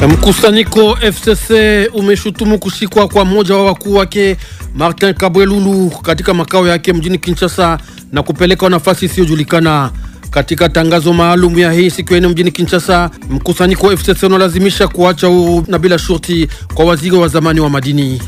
Mkusanyiko FCC umeshutumu kushikwa kwa mmoja wa wakuu wake Martin Kabwelulu katika makao yake mjini Kinshasa na kupelekwa nafasi isiyojulikana. Katika tangazo maalum ya hii siku ya mjini Kinshasa, mkusanyiko FCC unalazimisha kuacha huru na bila shurti kwa waziri wa zamani wa madini.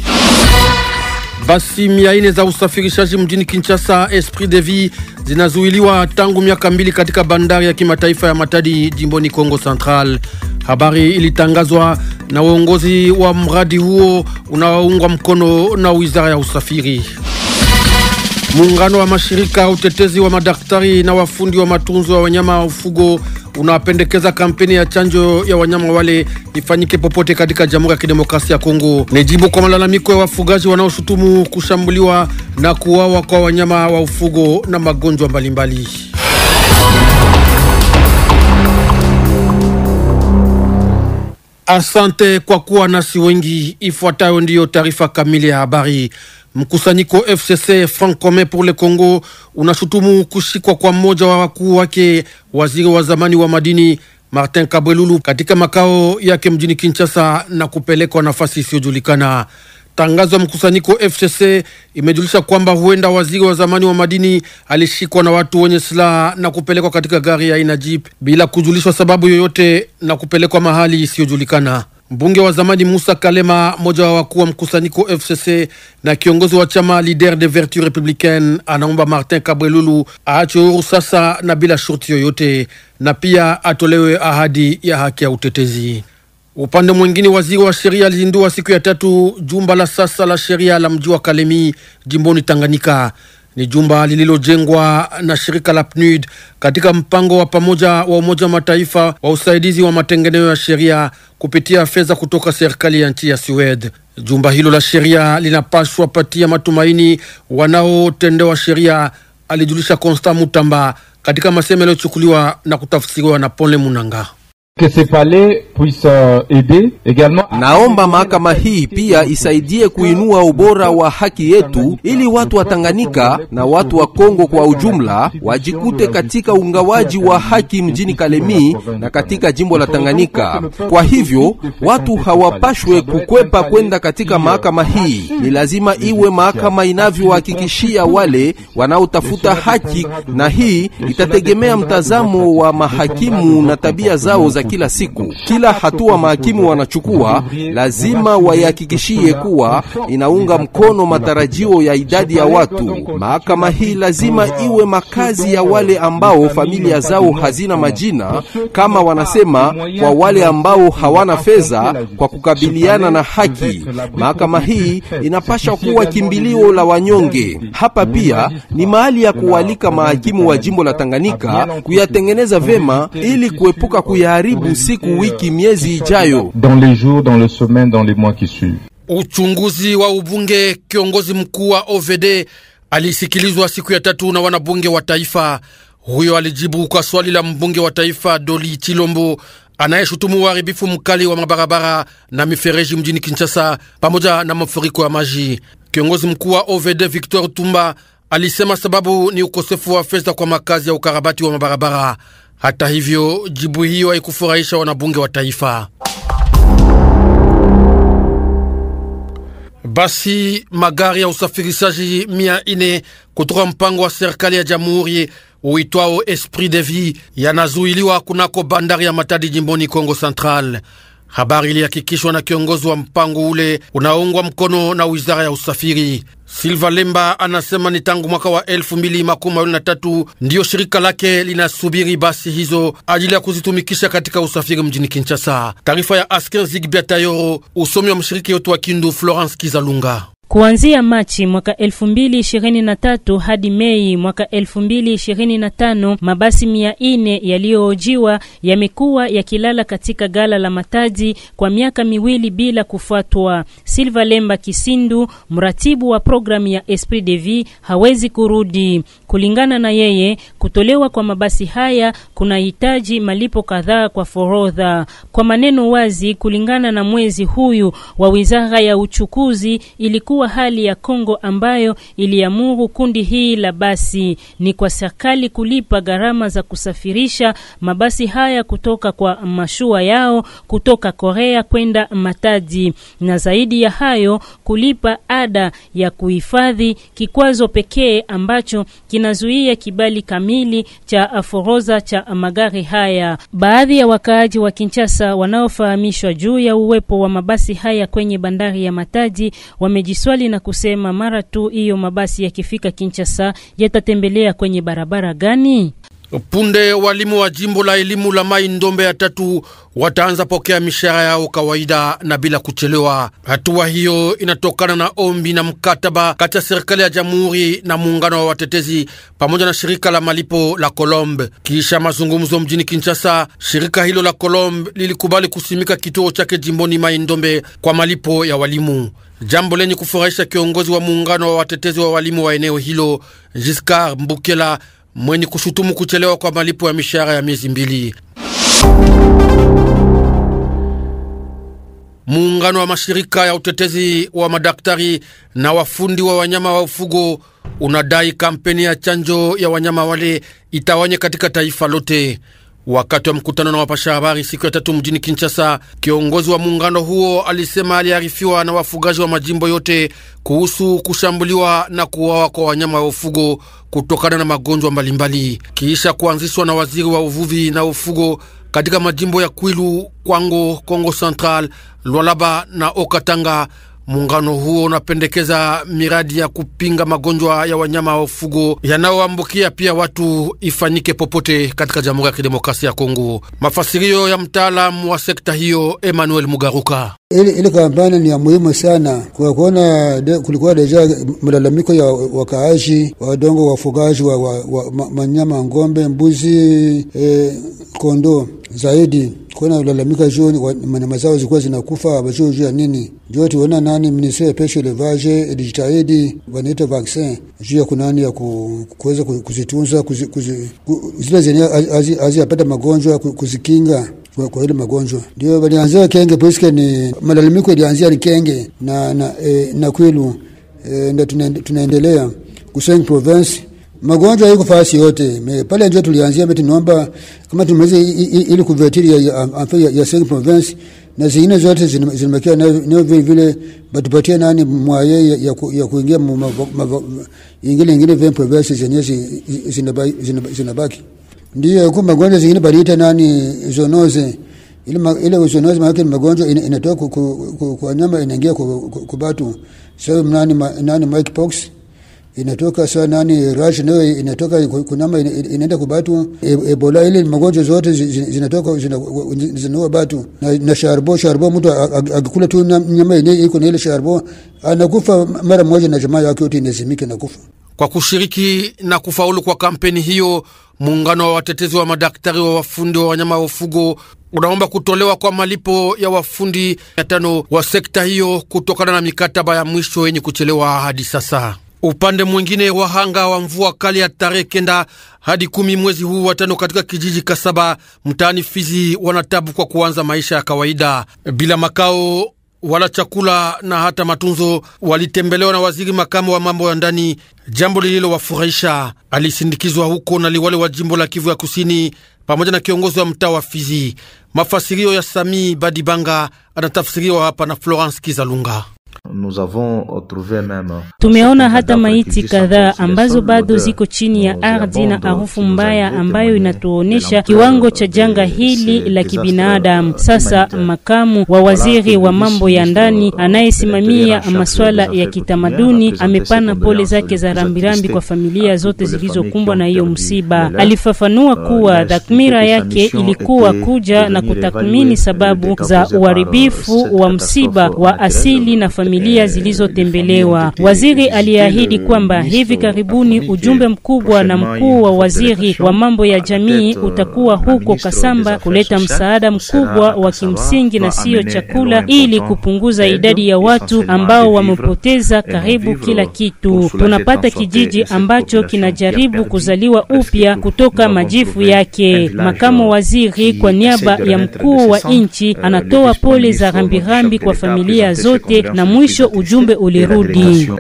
Basi 400 za usafirishaji mjini Kinshasa Esprit de Vie zinazuiliwa tangu miaka 2 katika bandari ya kimataifa ya Matadi jimboni Kongo Central. Habari ilitangazwa na uongozi wa mradi huo unaoungwa mkono na Wizara ya Usafiri. Muungano wa mashirika utetezi wa madaktari na wafundi wa matunzo wa wanyama wa ufugo unapendekeza kampeni ya chanjo ya wanyama wale ifanyike popote katika Jamhuri ya Kidemokrasia ya Kongo. Ni jibu kwa malalamiko ya wafugaji wanaoshutumu kushambuliwa na kuuawa kwa wanyama wa ufugo na magonjwa mbalimbali. Asante kwa kuwa nasi wengi. Ifuatayo ndiyo taarifa kamili ya habari. Mkusanyiko FCC Front Commun pour le Congo unashutumu kushikwa kwa mmoja wa wakuu wake waziri wa zamani wa madini Martin Kabwelulu katika makao yake mjini Kinshasa na kupelekwa nafasi isiyojulikana. Tangazo ya mkusanyiko FCC imejulisha kwamba huenda waziri wa zamani wa madini alishikwa na watu wenye silaha na kupelekwa katika gari ya aina jeep bila kujulishwa sababu yoyote na kupelekwa mahali isiyojulikana. Mbunge wa zamani Musa Kalema, moja wa wakuu wa mkusanyiko FCC na kiongozi wa chama Leader de Vertu Républicaine, anaomba Martin Kabwelulu aachwe huru sasa na bila shurti yoyote, na pia atolewe ahadi ya haki ya utetezi. Upande mwingine, waziri wa sheria alizindua siku ya 3 jumba la sasa la sheria la mji wa Kalemi jimboni Tanganyika. Ni jumba lililojengwa na shirika la PNUD katika mpango wa pamoja wa Umoja wa Mataifa wa usaidizi wa matengenezo ya sheria kupitia fedha kutoka serikali ya nchi ya Sweden. Jumba hilo la sheria linapaswa patia matumaini wanaotendewa sheria, alijulisha Constant Mutamba katika masemo yaliyochukuliwa na kutafsiriwa na Pole Munanga. Que ces palais puissent aider également. Naomba mahakama hii pia isaidie kuinua ubora wa haki yetu ili watu wa Tanganyika na watu wa Kongo kwa ujumla wajikute katika ungawaji wa haki mjini Kalemi na katika jimbo la Tanganyika. Kwa hivyo watu hawapashwe kukwepa kwenda katika mahakama hii. Ni lazima iwe mahakama inavyohakikishia wale wanaotafuta haki, na hii itategemea mtazamo wa mahakimu na tabia zao za kila siku. Kila hatua mahakimu wanachukua lazima wayahakikishie kuwa inaunga mkono matarajio ya idadi ya watu. Mahakama hii lazima iwe makazi ya wale ambao familia zao hazina majina, kama wanasema, kwa wale ambao hawana fedha kwa kukabiliana na haki. Mahakama hii inapasha kuwa kimbilio la wanyonge. Hapa pia ni mahali ya kualika mahakimu wa jimbo la Tanganyika kuyatengeneza vema ili kuepuka kuyaharibu siku, wiki, miezi ijayo. Dans les jours, dans les semaines, dans les mois qui suivent. Uchunguzi wa ubunge. Kiongozi mkuu wa OVD alisikilizwa siku ya 3 na wanabunge wa taifa. Huyo alijibu kwa swali la mbunge wa taifa Doli Chilombo anayeshutumu uharibifu mkali wa mabarabara na mifereji mjini Kinshasa pamoja na mafuriko ya maji. Kiongozi mkuu wa OVD Victor Tumba alisema sababu ni ukosefu wa fedha kwa makazi ya ukarabati wa mabarabara. Hata hivyo, jibu hiyo haikufurahisha wanabunge wa taifa. Basi magari ya usafirishaji 400 kutoka mpango wa serikali ya jamhuri uitwao Esprit de Vie yanazuiliwa kunako bandari ya Matadi jimboni Kongo Central. Habari ilihakikishwa na kiongozi wa mpango ule unaoungwa mkono na Wizara ya Usafiri. Silva Lemba anasema ni tangu mwaka wa 2023 ndiyo shirika lake linasubiri basi hizo ajili ya kuzitumikisha katika usafiri mjini Kinshasa. Taarifa ya Asker Zigbiatayoro, usomi wa mshiriki wetu wa Kindu Florence Kizalunga. Kuanzia Machi mwaka 2023 hadi Mei mwaka 2025, mabasi 400 yaliyoojiwa yamekuwa yakilala katika gala la Matadi kwa miaka 2 bila kufuatwa. Silva Lemba Kisindu, mratibu wa programu ya Esprit de Vie, hawezi kurudi. Kulingana na yeye, kutolewa kwa mabasi haya kunahitaji malipo kadhaa kwa forodha. Kwa maneno wazi, kulingana na mwezi huyu wa Wizara ya Uchukuzi, ilikuwa ilikuwa hali ya Kongo ambayo iliamuru kundi hii la basi. Ni kwa serikali kulipa gharama za kusafirisha mabasi haya kutoka kwa mashua yao kutoka Korea kwenda Matadi, na zaidi ya hayo kulipa ada ya kuhifadhi, kikwazo pekee ambacho kinazuia kibali kamili cha forodha cha magari haya. Baadhi ya wakaaji wa Kinshasa wanaofahamishwa juu ya uwepo wa mabasi haya kwenye bandari ya Matadi wamejiswali na kusema mara tu hiyo mabasi yakifika Kinshasa yatatembelea kwenye barabara gani? Punde walimu wa jimbo la elimu la Mai Ndombe ya 3 wataanza pokea mishahara yao kawaida na bila kuchelewa. Hatua hiyo inatokana na ombi na mkataba kati ya serikali ya jamhuri na muungano wa watetezi pamoja na shirika la malipo la Colombe. Kisha mazungumzo mjini Kinshasa, shirika hilo la Colombe lilikubali kusimika kituo chake jimboni Mai Ndombe kwa malipo ya walimu, jambo lenye kufurahisha kiongozi wa muungano wa watetezi wa walimu wa eneo hilo Giscard Mbukela, mwenye kushutumu kuchelewa kwa malipo ya mishahara ya miezi 2. Muungano wa mashirika ya utetezi wa madaktari na wafundi wa wanyama wa ufugo unadai kampeni ya chanjo ya wanyama wale itawanye katika taifa lote. Wakati wa mkutano na wapasha habari siku ya 3 mjini Kinshasa, kiongozi wa muungano huo alisema aliarifiwa na wafugaji wa majimbo yote kuhusu kushambuliwa na kuuawa kwa wanyama wa ufugo kutokana na magonjwa mbalimbali, kisha kuanzishwa na waziri wa uvuvi na ufugo katika majimbo ya Kwilu, Kwango, Kongo Central, Lualaba na Okatanga. Muungano huo unapendekeza miradi ya kupinga magonjwa ya wanyama wa ufugo yanayoambukia pia watu ifanyike popote katika Jamhuri ya Kidemokrasia ya Kongo. Mafasirio ya mtaalamu wa sekta hiyo Emmanuel Mugaruka. Ile kampani ni ya muhimu sana kwa kuona kulikuwa deja malalamiko ya wakaaji wa dongo, wafugaji wa manyama, ngombe, mbuzi, kondo zaidi. Kuna ulalamika juu manyama zao zilikuwa zinakufa, wajua juu ya nini. Ndio tuona nani ministre peshe elevage dijitahidi wanaita vaccin juu ya kunani ya kuweza kuzitunza zile zenye azipata magonjwa, kuzikinga kwa ile magonjwa. Ndio walianza Kenge poiske ni malalamiko ilianzia ni Kenge na Kwilu, ndio tunaendelea kuseng province. Magonjwa yako fasi yote. Pale ndio tulianzia mimi tunaomba kama tumeweza ili kuvetiri ya Seng province na zingine zote zimekia na vile batupatie nani mwaye ya kuingia ingine 20 provinces zenye zinabaki. Ndio kwa magonjwa zingine baliita nani zoonoze. Ile zoonoze maana magonjwa inatoka kwa nyama inaingia kwa batu. Sasa nani monkeypox inatoka, sawa nani rash nayo inatoka kunama inaenda kwa batu. Ebola ile magonjwa zote zinatoka zinaua batu. Na sharbo mtu akikula tu nyama ile iko na ile sharbo anakufa mara moja na jamaa yake yote inazimika na kufa. Kwa kushiriki na kufaulu kwa kampeni hiyo, muungano wa watetezi wa madaktari wa wafundi wa wanyama wa ufugo unaomba kutolewa kwa malipo ya wafundi 5 wa sekta hiyo kutokana na mikataba ya mwisho yenye kuchelewa hadi sasa. Upande mwingine, wahanga wa mvua kali ya tarehe 9 hadi 10 mwezi huu wa 5 katika kijiji Kasaba mtaani Fizi wanatabu kwa kuanza maisha ya kawaida bila makao wala chakula na hata matunzo. Walitembelewa na waziri makamu wa mambo ya ndani, jambo lililo wafurahisha. Alisindikizwa huko na liwali wa jimbo la Kivu ya Kusini pamoja na kiongozi wa mtaa wa Fizi. Mafasirio ya Sami Badibanga anatafsiriwa hapa na Florence Kizalunga. Tumeona hata maiti kadhaa ambazo bado ziko chini ya ardhi na harufu mbaya ambayo inatuonesha kiwango cha janga hili la kibinadamu. Sasa makamu wa waziri wa mambo ya ndani anayesimamia masuala ya kitamaduni amepana pole zake za rambirambi kwa familia zote zilizokumbwa na hiyo msiba. Alifafanua kuwa takmira yake ilikuwa kuja na kutathmini sababu za uharibifu wa msiba wa asili na familia zilizotembelewa. Waziri aliahidi kwamba hivi karibuni ujumbe mkubwa na mkuu wa waziri wa mambo ya jamii utakuwa huko Kasamba kuleta msaada mkubwa wa kimsingi na sio chakula, ili kupunguza idadi ya watu ambao wamepoteza karibu kila kitu. Tunapata kijiji ambacho kinajaribu kuzaliwa upya kutoka majifu yake. Makamu waziri kwa niaba ya mkuu wa nchi anatoa pole za rambirambi kwa familia zote na mwisho ujumbe ulirudi.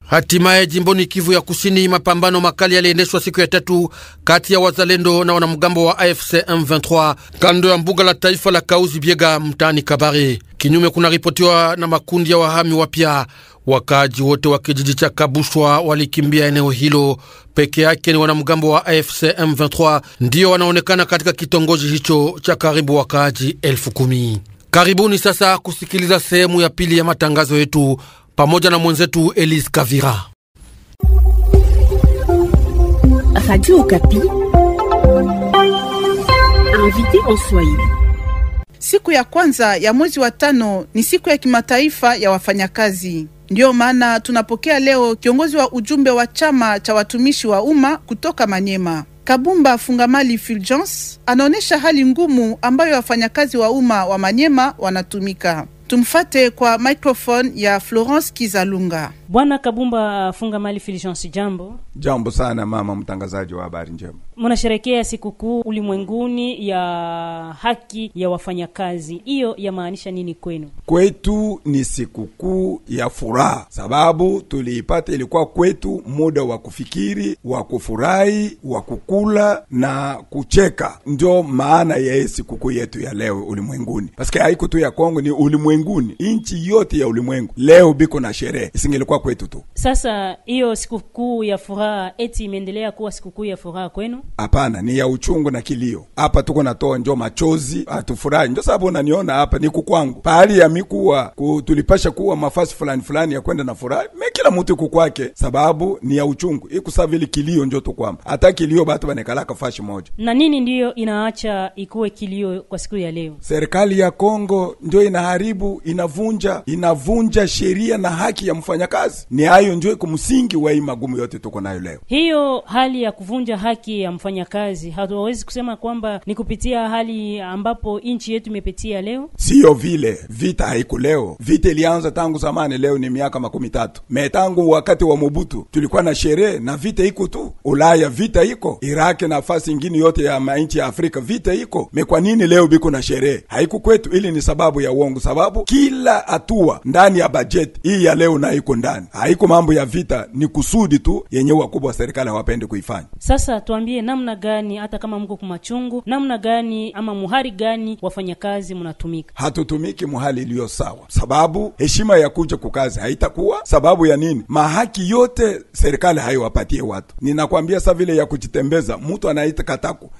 Hatimaye jimboni Kivu ya Kusini, mapambano makali yaliendeshwa siku ya tatu kati ya wazalendo na wanamgambo wa AFC M23 kando ya mbuga la taifa la Kauzi Biega mtaani Kabare. Kinyume kuna ripotiwa na makundi ya wahami wapya. Wakaji wote wa kijiji cha Kabushwa walikimbia eneo hilo. Peke yake ni wanamgambo wa AFC M23 ndio wanaonekana katika kitongoji hicho cha karibu wakaji 10,000. Karibuni sasa kusikiliza sehemu ya pili ya matangazo yetu pamoja na mwenzetu Elise Kavira. Radio Okapi. Invité en Swahili. Siku ya kwanza ya mwezi wa 5 ni siku ya kimataifa ya wafanyakazi. Ndio maana tunapokea leo kiongozi wa ujumbe wa chama cha watumishi wa umma kutoka Manyema. Kabumba Fungamali Fulgence anaonesha hali ngumu ambayo wafanyakazi wa umma wa Manyema wanatumika. Tumfate kwa microphone ya Florence Kizalunga. Bwana Kabumba Fungamali Fulgence, jambo. Jambo sana mama mtangazaji wa habari njema. Mnasherehekea sikukuu ulimwenguni ya haki ya wafanyakazi. Hiyo yamaanisha nini kwenu? Kwetu ni sikukuu ya furaha, sababu tuliipata ilikuwa kwetu muda wa kufikiri, wa kufurahi, wa kukula na kucheka. Ndio maana ya sikukuu yetu ya leo ulimwenguni. Paske haiko tu ya Kongo, ni ulimwenguni. Inchi yote ya ulimwengu leo biko na sherehe. Isingelikuwa kwetu tu. Sasa hiyo sikukuu ya furaha eti imeendelea kuwa sikukuu ya furaha kwenu? Hapana, ni ya uchungu na kilio. Hapa tuko natoa njo machozi, atufurahi. Ndio sababu unaniona hapa ni kukwangu. Pahali ya mikuwa tulipasha kuwa mafasi fulani ya kwenda na furaha. Kila mtu kukwake, sababu ni ya uchungu. Ikusavili kilio njo tukwamba. Hata kilio batu banekalaka fashi moja. Na nini ndiyo inaacha ikuwe kilio kwa siku ya leo? Serikali ya Kongo ndio inaharibu, inavunja sheria na haki ya mfanyakazi. Ni hayo ndio kumsingi wa magumu yote tuko nayo leo. Hiyo hali ya kuvunja haki ya mfanyakazi, hatuwezi kusema kwamba ni kupitia hali ambapo nchi yetu imepitia leo. Sio vile, vita haiku leo. Vita ilianza tangu zamani, leo ni miaka 13. Tangu wakati wa Mobutu tulikuwa na sherehe na vita iko tu. Ulaya vita iko, Iraq na nafasi nyingine yote ya nchi ya Afrika vita iko. Kwa nini leo biko na sherehe? Haiku kwetu. Ili ni sababu ya uongo, sababu kila hatua ndani ya budget hii ya leo na iko ndani. Haiko mambo ya vita, ni kusudi tu yenye wakubwa wa serikali hawapende kuifanya. Sasa tuambie namna gani, hata kama mko kumachungu, namna gani ama muhari gani wafanyakazi mnatumika? Hatutumiki muhali iliyo sawa, sababu heshima ya kuja kukazi haitakuwa. Sababu ya nini? Mahaki yote serikali haiwapatie watu. Ninakwambia sasa vile ya kujitembeza, mtu anaita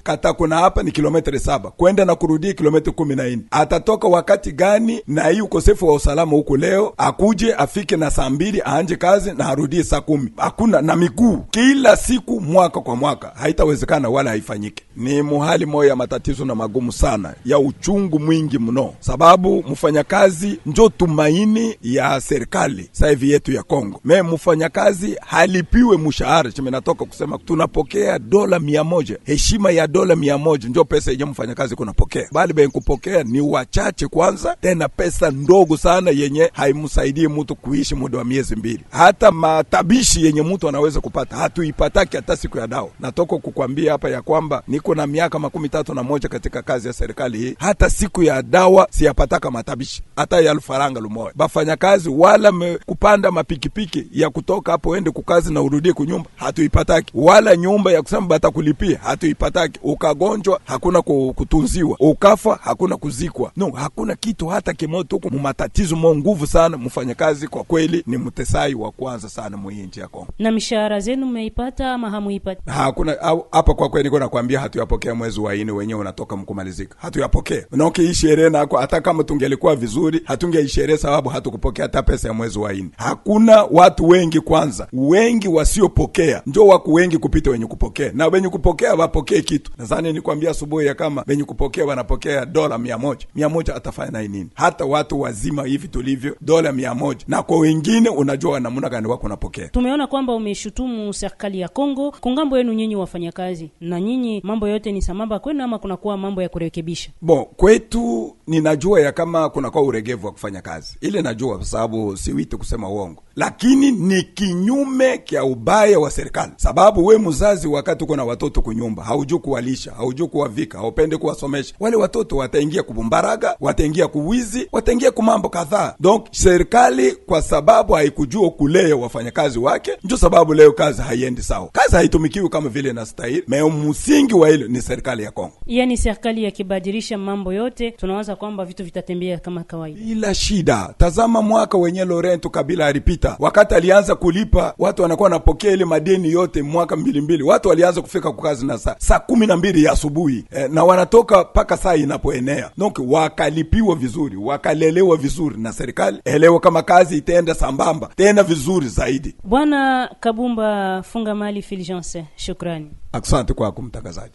Katako na hapa ni kilomita 7 kwenda na kurudi kilomita 14. Atatoka wakati gani? Na hii ukosefu wa usalama huko leo, akuje afike na saa 2 aanje kazi na arudie saa 10. Hakuna na miguu kila siku, mwaka kwa mwaka, haitawezekana wala haifanyike. Ni muhali moja ya matatizo na magumu sana, ya uchungu mwingi mno, sababu mfanyakazi njo tumaini ya serikali sasa hivi yetu ya Kongo. Mfanyakazi halipiwe mshahara. Natoka kusema tunapokea $100. Heshima ya $100 ndio pesa yenye mfanyakazi kunapokea. Bali kupokea ni wachache kwanza, tena pesa ndogo sana yenye haimsaidii mtu kuishi muda wa miezi 2. Hata matabishi yenye mtu anaweza kupata hatuipataki hata siku ya dawa. Natoka kukwambia hapa ya kwamba niko na miaka 31 katika kazi ya serikali hii. Hata siku ya dawa siyapataka matabishi, hata ya alfaranga lumoja. Bafanyakazi wala kupanda mapikipiki ya kutoka hapo ende kukazi na urudie kunyumba hatuipataki, wala nyumba ya kusema batakulipia hatuipataki. Ukagonjwa hakuna kutunziwa, ukafa hakuna kuzikwa. No, hakuna kitu hata kimoja. Tuko matatizo nguvu sana. Mfanyakazi kwa kweli ni mtesai wa kwanza sana mwinchi ya Kongo. Na mishahara zenu mmeipata ama hamuipata? Hakuna hapa kwa kweli, niko nakwambia hatuyapokea mwezi wa 4 wenyewe unatoka mkumalizika. Hatuyapokea. Unaoke hii sherehe na hata kama tungelikuwa vizuri hatungeisherehe, sababu hatukupokea hata pesa ya mwezi wa 4. Hakuna watu wengi kwanza. Wengi wasiopokea ndio wako wengi kupita wenye kupokea. Na wenye kupokea wapokee kitu. Nadhani nikwambia asubuhi ya kama wenye kupokea wanapokea $100. 100 atafanya na nini? Hata watu wazima hivi tulivyo $100. Na kwa wengine unajua namna gani wako napokea. Tumeona kwamba umeshutumu serikali ya Kongo. Kungambo yenu nyinyi wafanyakazi, na nyinyi mambo yote ni sambamba kwenu ama kuna kuwa mambo ya kurekebisha? Kwetu ninajua ya kama kuna kwa uregevu wa kufanya kazi ile, najua kwa sababu siwiti kusema uongo, lakini ni kinyume kia ubaya wa serikali. Sababu we mzazi, wakati uko na watoto kunyumba, haujui kuwalisha, haujui kuwavika, haupende kuwasomesha, wale watoto wataingia kubumbaraga, wataingia kuwizi, wataingia kumambo kadhaa. Donc serikali kwa sababu haikujua kulea wafanyakazi wake, ndio sababu leo kazi haiendi sawa, kazi haitumikiwi kama vile inastahili. Msingi wa hilo ni serikali ya Kongo. Yani serikali yakibadilisha mambo yote, tunawaza kwamba vitu vitatembea kama kawaida bila shida. Tazama mwaka wenye Laurent Kabila alipita, wakati alianza kulipa watu wanakuwa wanapokea ile madeni yote mwaka 2 watu walianza kufika kwa kazi na saa 12 ya asubuhi na wanatoka paka saa inapoenea. Donc wakalipiwa vizuri, wakalelewa vizuri na serikali. Elewa kama kazi itaenda sambamba tena vizuri zaidi. Bwana Kabumba Funga Mali Fulgence, shukrani. Asante kwa kumtangazaji.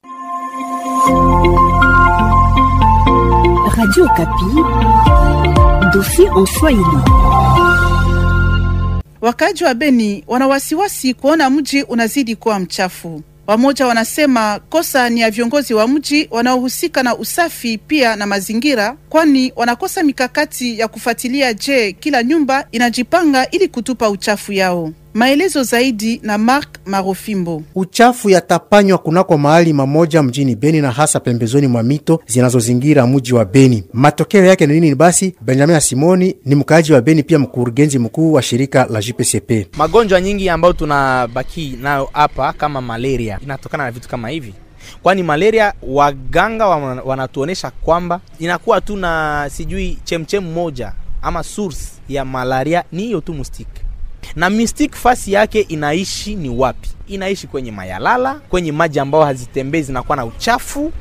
Radio Okapi, dossier en Swahili. Wakaji wa Beni wana wasiwasi kuona mji unazidi kuwa mchafu. Wamoja wanasema kosa ni ya viongozi wa mji wanaohusika na usafi pia na mazingira, kwani wanakosa mikakati ya kufuatilia kila nyumba inajipanga ili kutupa uchafu yao. Maelezo zaidi na Mark Marofimbo. Uchafu yatapanywa kunako mahali mamoja mjini Beni na hasa pembezoni mwa mito zinazozingira mji wa Beni. Matokeo yake ni nini basi? Benjamin Simoni ni mkaaji wa Beni, pia mkurugenzi mkuu wa shirika la JPCP. Magonjwa nyingi ambayo tunabaki nayo hapa kama malaria inatokana na vitu kama hivi. Kwani malaria waganga wanatuonesha kwamba inakuwa tu na sijui chemchem moja ama source ya malaria ni hiyo tu mustiki. Na mistake fasi yake inaishi ni wapi? Inaishi kwenye mayalala, kwenye maji ambao hazitembei zinakuwa na uchafu.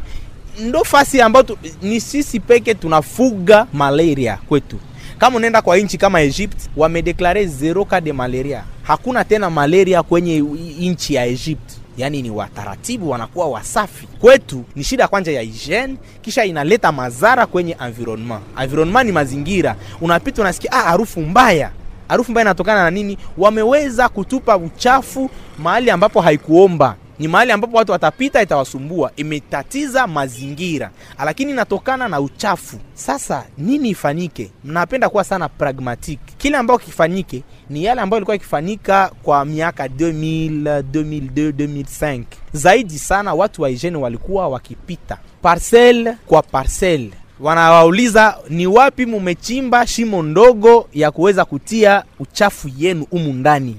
Ndo fasi ambao ni sisi peke tunafuga malaria kwetu. Kama unaenda kwa nchi kama Egypt, wamedeklare 0 cas de malaria. Hakuna tena malaria kwenye nchi ya Egypt. Yani ni wataratibu, wanakuwa wasafi. Kwetu ni shida kwanza ya hygiene, kisha inaleta madhara kwenye environment. Environment ni mazingira. Unapita unasikia harufu mbaya. Harufu mbaya inatokana na nini? Wameweza kutupa uchafu mahali ambapo haikuomba. Ni mahali ambapo watu watapita itawasumbua, imetatiza mazingira. Lakini inatokana na uchafu. Sasa nini ifanyike? Mnapenda kuwa sana pragmatic. Kile ambacho kifanyike ni yale ambayo ilikuwa ikifanyika kwa miaka 2000, 2002, 2005. Zaidi sana watu wa hygiene walikuwa wakipita parcelle kwa parcelle. Wanawauliza ni wapi mumechimba shimo ndogo ya kuweza kutia uchafu yenu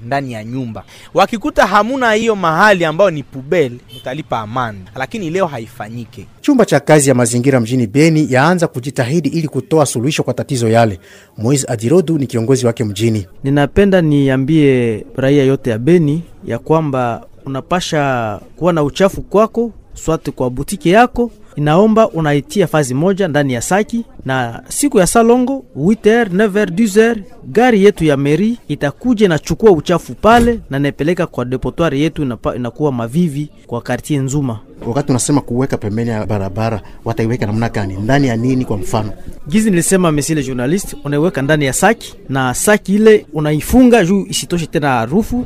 ndani ya nyumba. Wakikuta hamuna hiyo mahali ambao ni pubele, mtalipa amani. Lakini leo haifanyike. Chumba cha kazi ya mazingira mjini Beni yaanza kujitahidi ili kutoa suluhisho kwa tatizo yale. Moise Adirodu ni kiongozi wake mjini. Ninapenda niambie raia yote ya Beni ya kwamba unapasha kuwa na uchafu kwako, swate kwa butiki yako, inaomba unaitia fazi moja ndani ya saki, na siku ya salongo 8h, 9h, 10h gari yetu ya meri itakuja na chukua uchafu pale na nepeleka kwa depotoir yetu, inakuwa mavivi kwa quartier nzuma. Wakati unasema kuweka pembeni ya barabara, wataiweka namna gani? Ndani ya nini kwa mfano? Gizi nilisema monsieur le journaliste, unaiweka ndani ya saki, na saki ile unaifunga juu isitoshe tena harufu.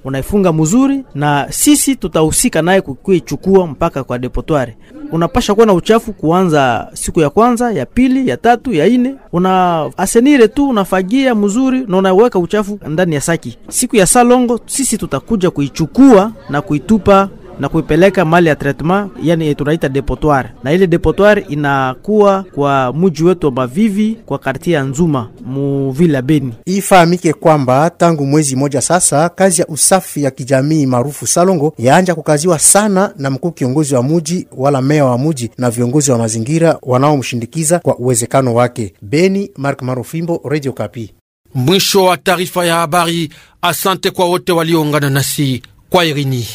Unaifunga mzuri na sisi tutahusika naye kuichukua mpaka kwa depotoire. Unapasha kuwa na uchafu kuanza siku ya kwanza, ya pili, ya tatu, ya 4. Una asenire tu, unafagia mzuri na unaweka uchafu ndani ya saki. Siku ya salongo sisi tutakuja kuichukua na kuitupa na kuipeleka mali ya traitement, yani tunaita depotoire. Na ile depotoire inakuwa kwa mji wetu wa Mavivi kwa quartier ya Nzuma mu villa Beni. Ifahamike kwamba tangu mwezi moja sasa kazi ya usafi ya kijamii maarufu salongo yaanja kukaziwa sana na mkuu kiongozi wa mji wala meya wa mji na viongozi wa mazingira wanaomshindikiza kwa uwezekano wake. Beni, Mark Marofimbo, Radio Okapi. Mwisho wa taarifa ya habari. Asante kwa wote walioungana nasi. Kwa irini.